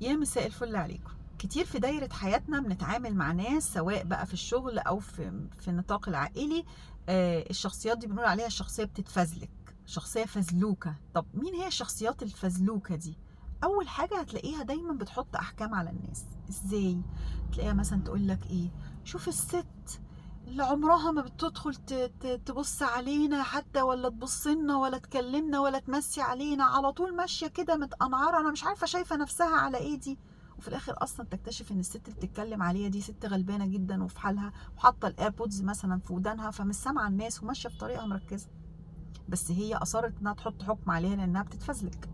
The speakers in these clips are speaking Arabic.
يا مساء الفل عليكم. كتير في دايرة حياتنا بنتعامل مع ناس، سواء بقى في الشغل أو في النطاق العائلي. الشخصيات دي بنقول عليها الشخصية بتتفزلك، شخصية فزلوكة. طب مين هي الشخصيات الفزلوكة دي؟ أول حاجة هتلاقيها دايما بتحط أحكام على الناس. إزاي؟ تلاقيها مثلا تقولك إيه، شوف الست اللي عمرها ما بتدخل تبص علينا حتى، ولا تبص لنا، ولا تكلمنا، ولا تمسي علينا، على طول ماشيه كده متقنعره، انا مش عارفه شايفه نفسها على ايه دي. وفي الاخر اصلا تكتشف ان الست اللي بتتكلم عليها دي ست غلبانه جدا وفي حالها، وحاطه الايربودز مثلا في ودانها، فمش سامعه الناس وماشيه في طريقها مركزه، بس هي اصرت انها تحط حكم عليها لانها بتتفزلك.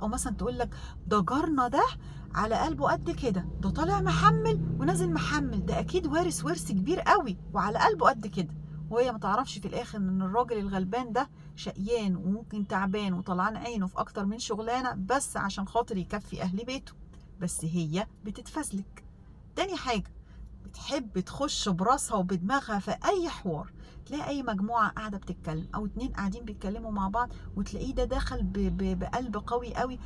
او مثلا تقول لك ده جارنا ده على قلبه قد كده، ده طالع محمل ونازل محمل، ده اكيد وارث ورث كبير قوي وعلى قلبه قد كده. وهي ما تعرفش في الاخر ان الراجل الغلبان ده شقيان وممكن تعبان وطلعان عينه في اكتر من شغلانه بس عشان خاطر يكفي اهل بيته، بس هي بتتفزلك. تاني حاجه، بتحب تخش براسها وبدماغها في اي حوار. تلاقي اي مجموعه قاعده بتتكلم او اتنين قاعدين بيتكلموا مع بعض، وتلاقيه ده دخل بقلب قوي قوي.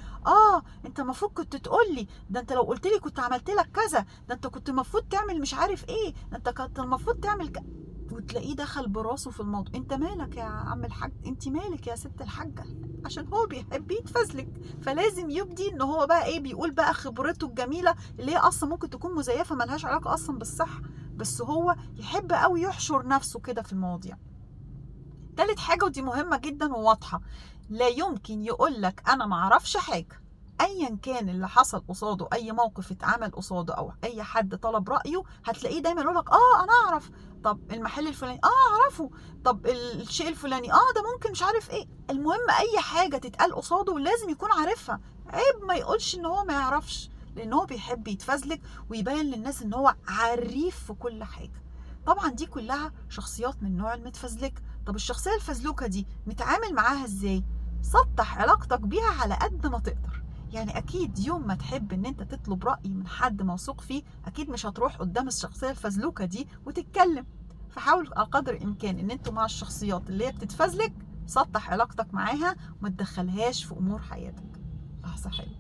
انت المفروض كنت تقول لي ده، انت لو قلت لي كنت عملت لك كذا، ده انت كنت المفروض تعمل مش عارف ايه، ده انت كنت المفروض تعمل وتلاقيه دخل براسه في الموضوع. انت مالك يا عم الحاج، انت مالك يا ست الحاجه؟ عشان هو بيحب يتفزلك، فلازم يبدي ان هو بقى ايه، بيقول بقى خبرته الجميله اللي هي اصلا ممكن تكون مزيفه ملهاش علاقه اصلا بالصحه، بس هو يحب قوي يحشر نفسه كده في المواضيع. تالت حاجه ودي مهمه جدا وواضحه، لا يمكن يقولك انا معرفش حاجه. ايا كان اللي حصل قصاده، اي موقف اتعمل قصاده او اي حد طلب رايه، هتلاقيه دايما يقولك انا اعرف. طب المحل الفلاني اعرفه. طب الشيء الفلاني ده ممكن مش عارف ايه. المهم اي حاجه تتقال قصاده لازم يكون عارفها. عيب ما يقولش ان هو ما يعرفش، لان هو بيحب يتفزلك ويبين للناس ان هو عريف في كل حاجه. طبعا دي كلها شخصيات من نوع المتفزلك. طب الشخصيه الفزلوكه دي نتعامل معاها ازاي؟ سطح علاقتك بيها على قد ما تقدر. يعني اكيد يوم ما تحب ان انت تطلب رأي من حد موثوق فيه، اكيد مش هتروح قدام الشخصية الفزلوكة دي وتتكلم. فحاول على قدر الامكان ان انتوا مع الشخصيات اللي هي بتتفزلك سطح علاقتك معاها وما تدخلهاش في امور حياتك. لحظة حلوة.